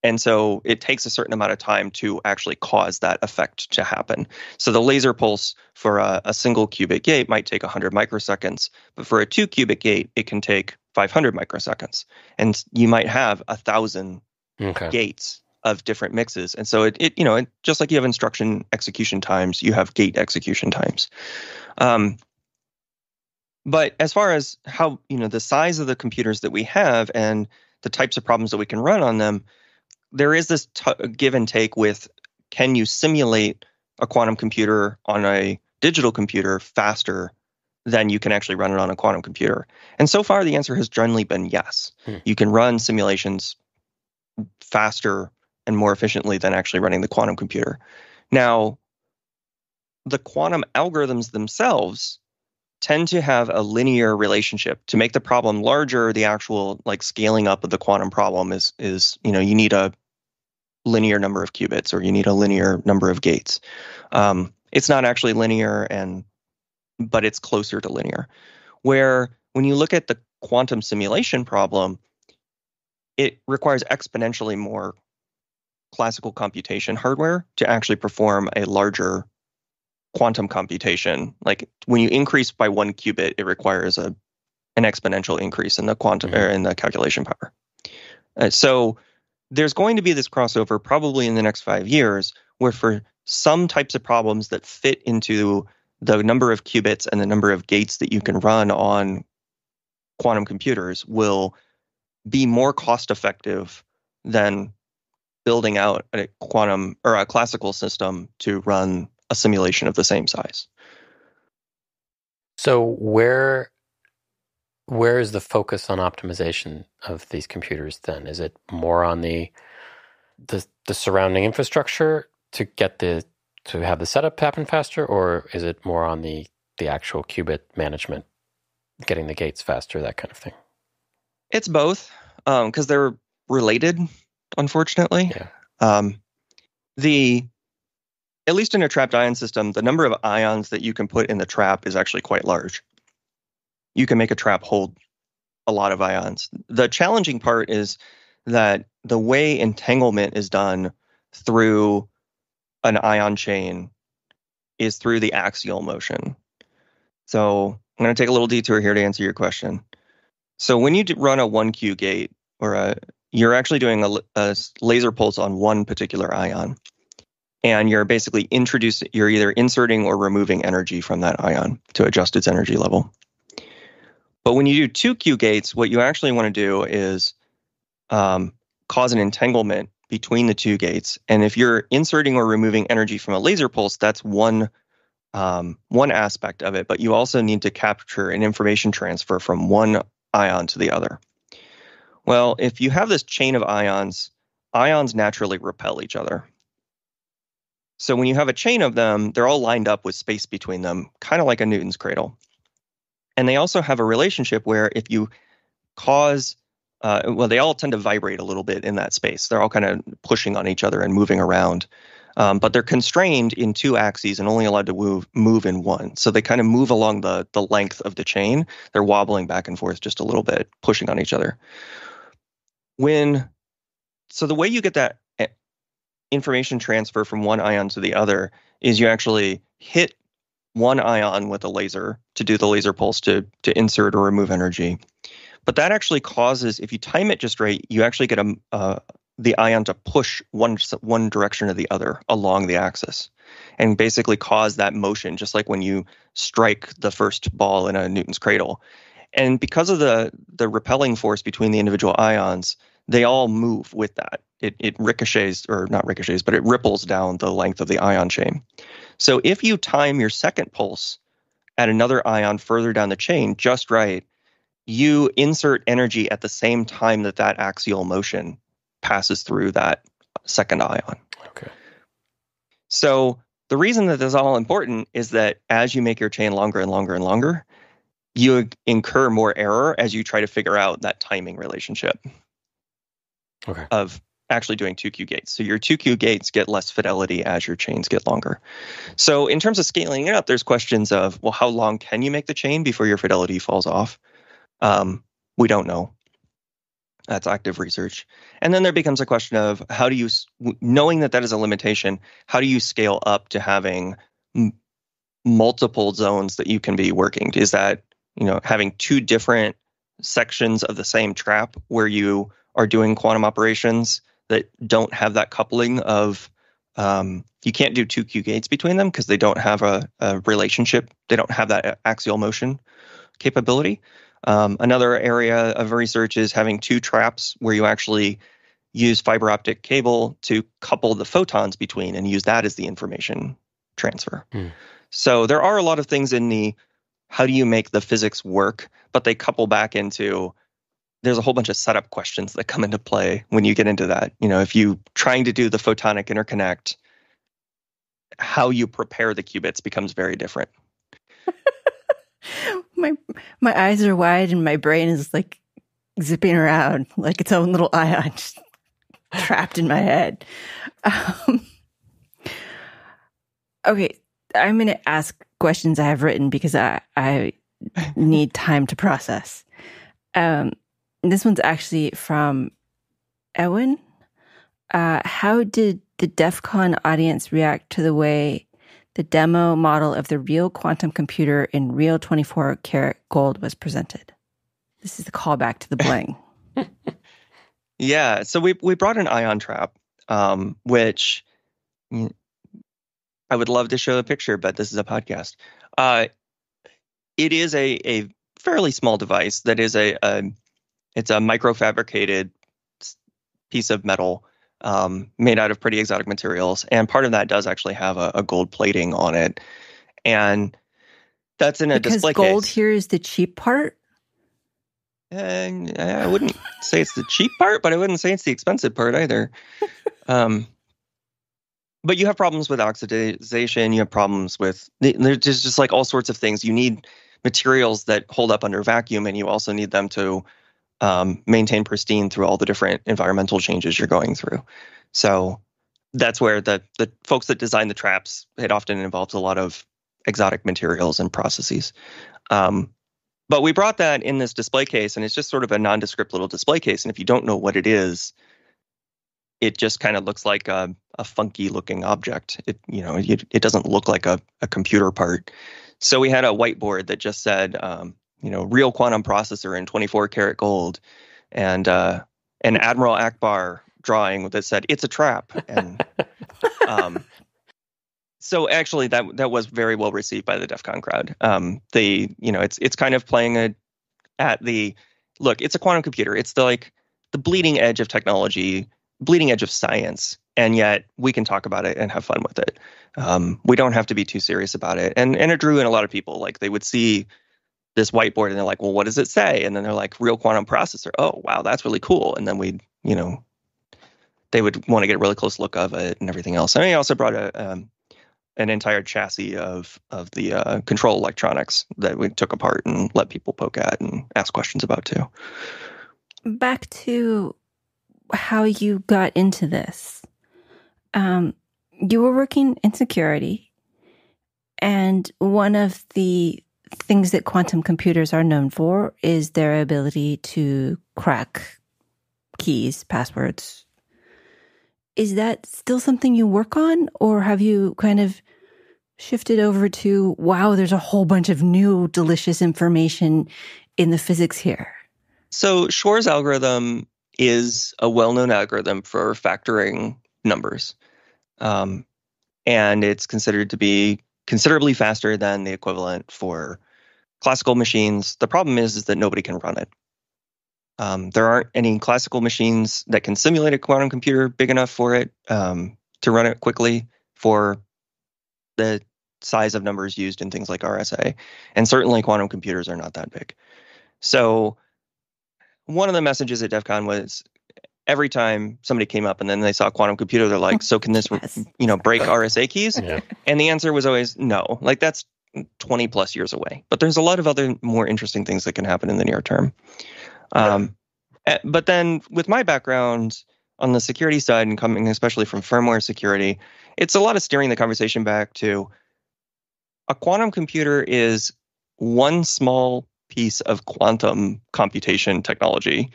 And so it takes a certain amount of time to actually cause that effect to happen. So the laser pulse for a single qubit gate might take 100 microseconds, but for a 2-qubit gate, it can take 500 microseconds. And you might have 1,000 gates of different mixes. And so it just like you have instruction execution times, you have gate execution times. But as far as how, the size of the computers that we have and the types of problems that we can run on them, there is this give and take with, can you simulate a quantum computer on a digital computer faster than you can actually run it on a quantum computer? And so far, the answer has generally been yes. You can run simulations faster and more efficiently than actually running the quantum computer. Now, the quantum algorithms themselves tend to have a linear relationship. To make the problem larger, the actual scaling up of the quantum problem is you need a linear number of qubits or you need a linear number of gates. It's not actually linear, but it's closer to linear. Where when you look at the quantum simulation problem, it requires exponentially more classical computation hardware to actually perform a larger quantum computation. Like when you increase by 1 qubit, it requires an exponential increase in the quantum or in the calculation power. So there's going to be this crossover probably in the next 5 years where for some types of problems that fit into the number of qubits and the number of gates that you can run on quantum computers will be more cost effective than building out a quantum or a classical system to run a simulation of the same size. So where is the focus on optimization of these computers then? Is it more on the surrounding infrastructure to have the setup happen faster, or is it more on the actual qubit management, getting the gates faster, that kind of thing? It's both, because they're related, unfortunately. Yeah. At least in a trapped ion system, the number of ions that you can put in the trap is actually quite large. You can make a trap hold a lot of ions. The challenging part is that the way entanglement is done through an ion chain is through the axial motion. So I'm going to take a little detour here to answer your question. So when you run a 1Q gate, you're actually doing a laser pulse on one particular ion. And you're basically you're either inserting or removing energy from that ion to adjust its energy level. But when you do 2Q gates, what you actually want to do is cause an entanglement between the two gates. And if you're inserting or removing energy from a laser pulse, that's one aspect of it. But you also need to capture an information transfer from one ion to the other. Well, if you have this chain of ions naturally repel each other. So when you have a chain of them, they're all lined up with space between them, kind of like a Newton's cradle. And they also have a relationship where if you cause, they all tend to vibrate a little bit in that space. They're all kind of pushing on each other and moving around. But they're constrained in 2 axes and only allowed to move in one. So they kind of move along the length of the chain. They're wobbling back and forth just a little bit, pushing on each other. So the way you get that information transfer from one ion to the other is you actually hit one ion with a laser to do the laser pulse to insert or remove energy. But that actually causes, if you time it just right, you actually get the ion to push one direction or the other along the axis and basically cause that motion, just like when you strike the first ball in a Newton's cradle. And because of the repelling force between the individual ions, they all move with that. It ricochets, or not ricochets, but it ripples down the length of the ion chain. So if you time your second pulse at another ion further down the chain just right, you insert energy at the same time that axial motion passes through that second ion. Okay. So the reason that this is all important is that as you make your chain longer and longer and longer, you incur more error as you try to figure out that timing relationship of actually doing 2Q gates. So your 2Q gates get less fidelity as your chains get longer. So in terms of scaling it up, there's questions of, well, how long can you make the chain before your fidelity falls off? We don't know. That's active research. And then there becomes a question of how do you, knowing that is a limitation, how do you scale up to having multiple zones that you can be working? Is that, having two different sections of the same trap where you are doing quantum operations that don't have that coupling of, you can't do 2Q gates between them because they don't have a relationship. They don't have that axial motion capability. Another area of research is having two traps where you actually use fiber optic cable to couple the photons between and use that as the information transfer. So there are a lot of things in the how do you make the physics work, but they couple back into there's a whole bunch of setup questions that come into play when you get into that. If you trying to do the photonic interconnect, how you prepare the qubits becomes very different. My eyes are wide and my brain is like zipping around like its own little ion just trapped in my head. Okay, I'm going to ask questions I have written because I need time to process. This one's actually from Ewan. How did the DEF CON audience react to the way the demo model of the real quantum computer in real 24-karat gold was presented? This is the callback to the bling. Yeah, so we brought an ion trap, which I would love to show a picture, but this is a podcast. It is a fairly small device that is it's a microfabricated piece of metal made out of pretty exotic materials, and part of that does actually have a gold plating on it, and that's in a display case. Because gold here is the cheap part? And I wouldn't say it's the cheap part, but I wouldn't say it's the expensive part either. But you have problems with oxidization. You have problems with there's just like all sorts of things. You need materials that hold up under vacuum, and you also need them to maintain pristine through all the different environmental changes you're going through. So that's where the folks that design the traps, it often involves a lot of exotic materials and processes. But we brought that in this display case, and it's just sort of a nondescript little display case. And if you don't know what it is, it just kind of looks like a funky looking object. It doesn't look like a computer part. So we had a whiteboard that just said, real quantum processor in 24-karat gold, and an Admiral Akbar drawing that said it's a trap. And so actually that was very well received by the DEF CON crowd. It's kind of playing it's a quantum computer. It's the bleeding edge of technology, bleeding edge of science, and yet we can talk about it and have fun with it. We don't have to be too serious about it. And it drew in a lot of people. Like they would see this whiteboard and they're like, well, what does it say? And then they're like, real quantum processor. Oh, wow, that's really cool. And then they would want to get a really close look of it and everything else. And I also brought an entire chassis of the control electronics that we took apart and let people poke at and ask questions about too. Back to how you got into this. You were working in security, and one of the things that quantum computers are known for is their ability to crack keys, passwords. Is that still something you work on, or have you kind of shifted over to, wow, there's a whole bunch of new delicious information in the physics here? So Shor's algorithm is a well-known algorithm for factoring numbers. And it's considered to be considerably faster than the equivalent for classical machines. The problem is that nobody can run it. There aren't any classical machines that can simulate a quantum computer big enough for it to run it quickly for the size of numbers used in things like RSA. And certainly quantum computers are not that big. So one of the messages at DEF CON was every time somebody came up and then they saw a quantum computer, they're like, so can this, Yes. break RSA keys? Yeah. And the answer was always no. Like, that's 20 plus years away. But there's a lot of other more interesting things that can happen in the near term. But then with my background on the security side and coming especially from firmware security, it's a lot of steering the conversation back to a quantum computer is one small piece of quantum computation technology.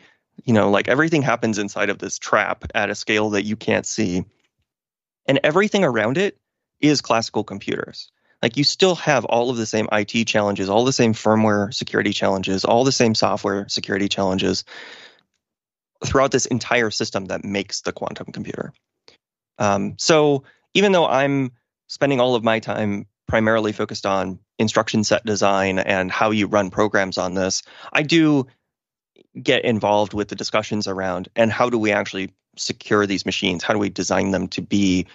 Like everything happens inside of this trap at a scale that you can't see. And everything around it is classical computers. Like you still have all of the same IT challenges, all the same firmware security challenges, all the same software security challenges throughout this entire system that makes the quantum computer. So even though I'm spending all of my time primarily focused on instruction set design and how you run programs on this, I do get involved with the discussions around and how do we actually secure these machines? How do we design them to be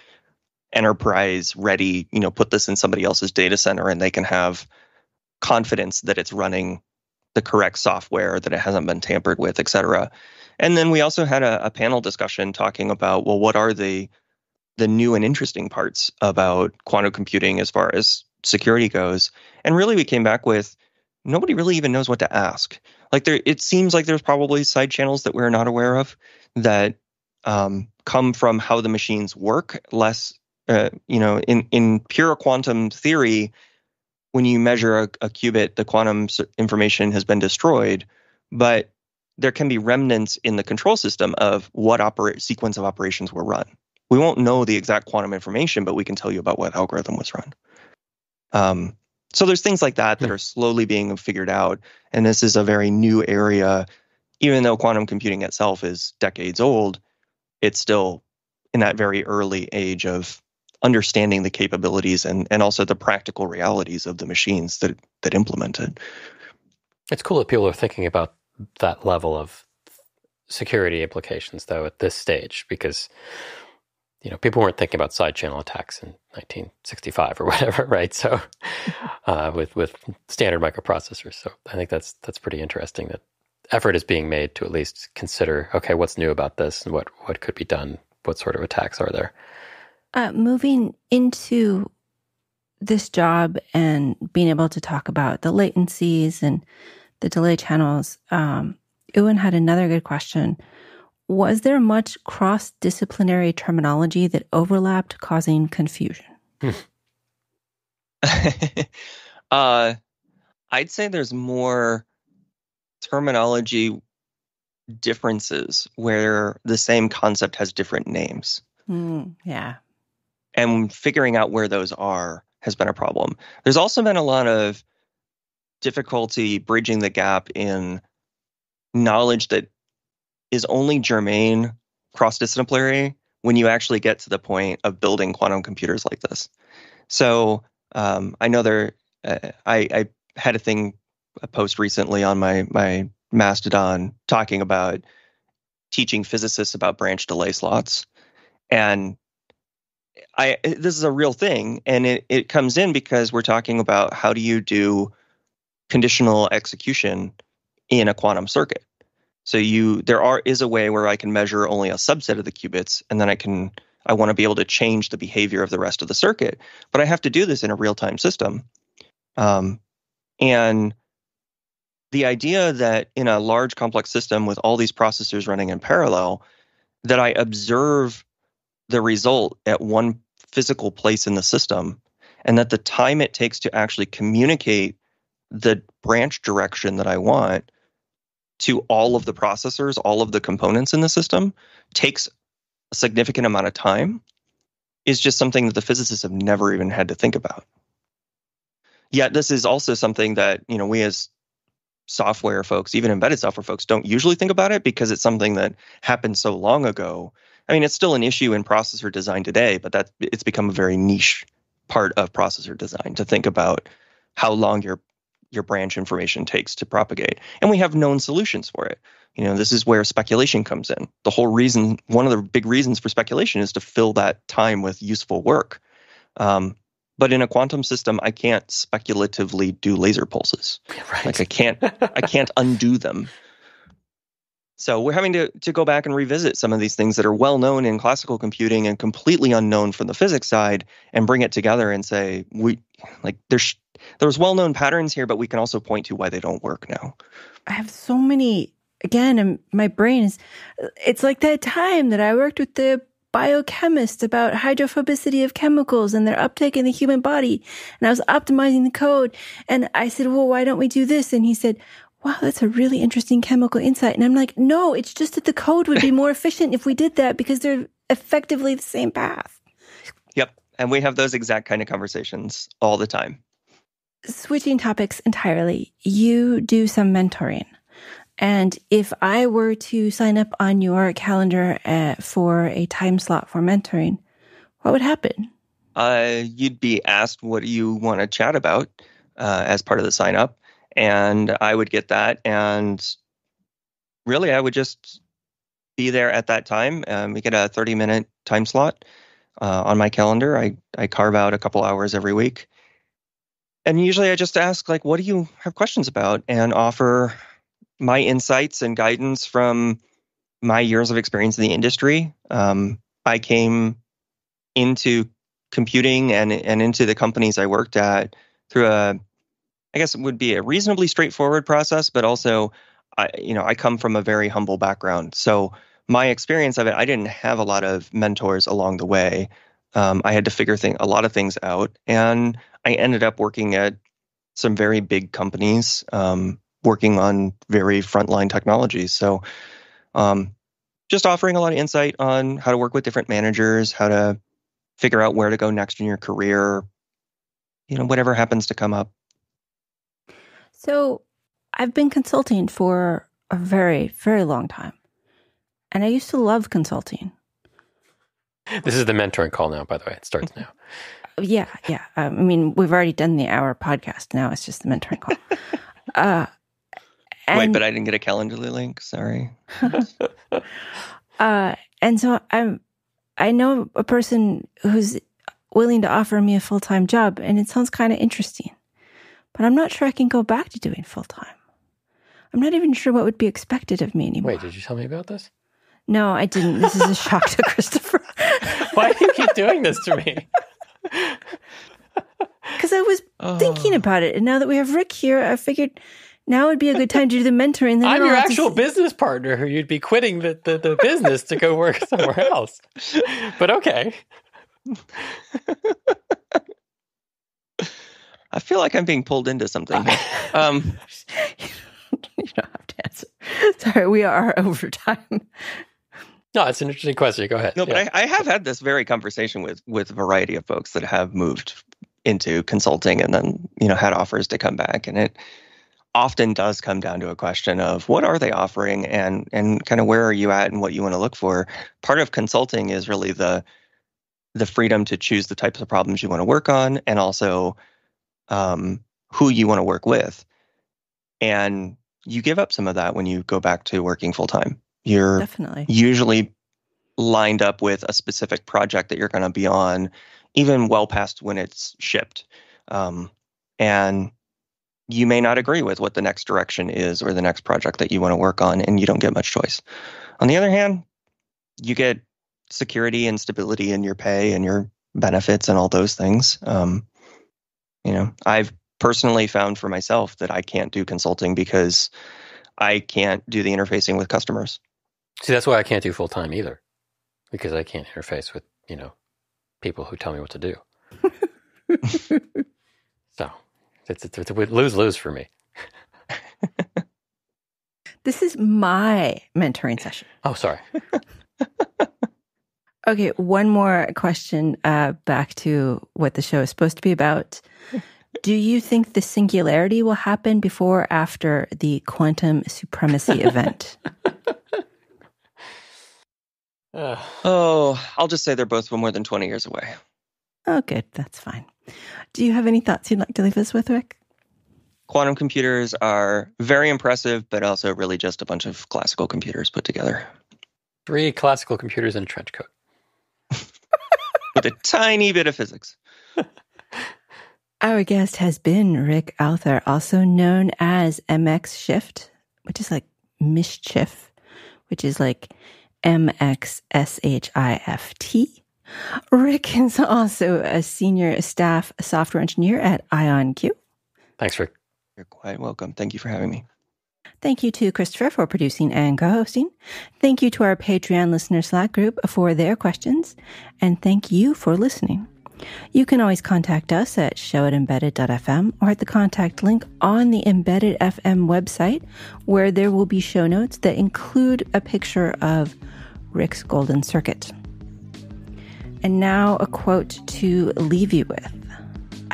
enterprise ready? Put this in somebody else's data center and they can have confidence that it's running the correct software, that it hasn't been tampered with, et cetera. And then we also had a panel discussion talking about, well, what are the new and interesting parts about quantum computing as far as security goes? And really we came back with nobody really even knows what to ask. Like it seems like there's probably side channels that we're not aware of that come from how the machines work. Less, in pure quantum theory, when you measure a qubit, the quantum information has been destroyed, but there can be remnants in the control system of what sequence of operations were run. We won't know the exact quantum information, but we can tell you about what algorithm was run. So there's things like that are slowly being figured out. And this is a very new area. Even though quantum computing itself is decades old, it's still in that very early age of understanding the capabilities and also the practical realities of the machines that implement it. It's cool that people are thinking about that level of security implications, though, at this stage, because people weren't thinking about side channel attacks in 1965 or whatever, right? So with standard microprocessors. So I think that's pretty interesting that effort is being made to at least consider, okay, what's new about this and what could be done? What sort of attacks are there? Moving into this job and being able to talk about the latencies and the delay channels, Ewan had another good question. Was there much cross-disciplinary terminology that overlapped, causing confusion? I'd say there's more terminology differences where the same concept has different names. Yeah. And figuring out where those are has been a problem. There's also been a lot of difficulty bridging the gap in knowledge that is only germane cross-disciplinary when you actually get to the point of building quantum computers like this. So I know I had a post recently on my Mastodon talking about teaching physicists about branch delay slots. And this is a real thing. And it comes in because we're talking about how do you do conditional execution in a quantum circuit. So there is a way where I can measure only a subset of the qubits, and then I want to be able to change the behavior of the rest of the circuit, but I have to do this in a real-time system. And the idea that in a large complex system with all these processors running in parallel, that I observe the result at one physical place in the system, and that the time it takes to actually communicate the branch direction that I want to all of the processors, all of the components in the system, takes a significant amount of time is just something that the physicists have never even had to think about. Yet this is also something that, we as software folks, even embedded software folks, don't usually think about it because it's something that happened so long ago. I mean, it's still an issue in processor design today, but it's become a very niche part of processor design to think about how long your branch information takes to propagate. And we have known solutions for it. This is where speculation comes in. One of the big reasons for speculation is to fill that time with useful work. But in a quantum system, I can't speculatively do laser pulses. Right. Like I can't undo them. So we're having to go back and revisit some of these things that are well known in classical computing and completely unknown from the physics side, and bring it together and say there's well known patterns here, but we can also point to why they don't work now. I have so many. Again, and my brain it's like that time that I worked with the biochemist about hydrophobicity of chemicals and their uptake in the human body. And I was optimizing the code. And I said, well, why don't we do this? And he said, wow, that's a really interesting chemical insight. And I'm like, no, it's just that the code would be more efficient if we did that because they're effectively the same path. Yep. And we have those exact kind of conversations all the time. Switching topics entirely, you do some mentoring. And if I were to sign up on your calendar for a time slot for mentoring, what would happen? You'd be asked what you want to chat about as part of the sign up. And I would get that. And really, I would just be there at that time. We get a 30-minute time slot on my calendar. I carve out a couple hours every week. And usually I just ask, what do you have questions about? And offer my insights and guidance from my years of experience in the industry. I came into computing and into the companies I worked at through I guess it would be a reasonably straightforward process, but also, I come from a very humble background. So my experience of it, I didn't have a lot of mentors along the way. I had to figure a lot of things out, and I ended up working at some very big companies, working on very frontline technologies. So just offering a lot of insight on how to work with different managers, how to figure out where to go next in your career, whatever happens to come up. So I've been consulting for a very, very long time. And I used to love consulting. This is the mentoring call now, by the way. It starts now. Yeah. We've already done the hour podcast. Now it's just the mentoring call. Wait, but I didn't get a Calendly link. Sorry. And so I know a person who's willing to offer me a full-time job, and it sounds kind of interesting. But I'm not sure I can go back to doing full-time. I'm not even sure what would be expected of me anymore. Wait, did you tell me about this? No, I didn't. This is a shock to Christopher. Why do you keep doing this to me? Because I was thinking about it. And now that we have Rick here, I figured now would be a good time to do the mentoring. Then I'm your actual business partner who you'd be quitting the business to go work somewhere else. But okay. I feel like I'm being pulled into something. You don't have to answer. Sorry, we are over time. No, it's an interesting question. Go ahead. No, but I have had this very conversation with a variety of folks that have moved into consulting and then, had offers to come back. And it often does come down to a question of what are they offering and kind of where are you at and what you want to look for. Part of consulting is really the freedom to choose the types of problems you want to work on and also who you want to work with. And you give up some of that when you go back to working full time. You're definitely usually lined up with a specific project that you're going to be on, even well past when it's shipped. And you may not agree with what the next direction is or the next project that you want to work on, and you don't get much choice. On the other hand, you get security and stability in your pay and your benefits and all those things. I've personally found for myself that I can't do consulting because I can't do the interfacing with customers. See, that's why I can't do full time either, because I can't interface with, people who tell me what to do. So it's a lose-lose for me. This is my mentoring session. Oh, sorry. Okay, one more question back to what the show is supposed to be about. Do you think the singularity will happen before or after the quantum supremacy event? I'll just say they're both more than 20 years away. Oh, good. That's fine. Do you have any thoughts you'd like to leave us with, Rick? Quantum computers are very impressive, but also really just a bunch of classical computers put together. 3 classical computers in a trench coat. With a tiny bit of physics. Our guest has been Rick Altherr, also known as MX Shift, which is like mischief, which is like MXSHIFT. Rick is also a senior staff software engineer at IonQ. Thanks, Rick. You're quite welcome. Thank you for having me. Thank you to Christopher for producing and co-hosting. Thank you to our Patreon listener Slack group for their questions. And thank you for listening. You can always contact us at show@embedded.fm or at the contact link on the Embedded FM website, where there will be show notes that include a picture of Rick's golden circuit. And now a quote to leave you with.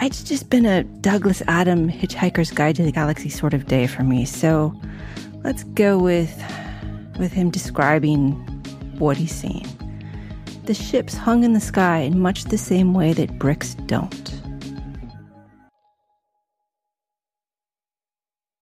It's just been a Douglas Adams Hitchhiker's Guide to the Galaxy sort of day for me. So let's go with him describing what he's seeing. The ships hung in the sky in much the same way that bricks don't.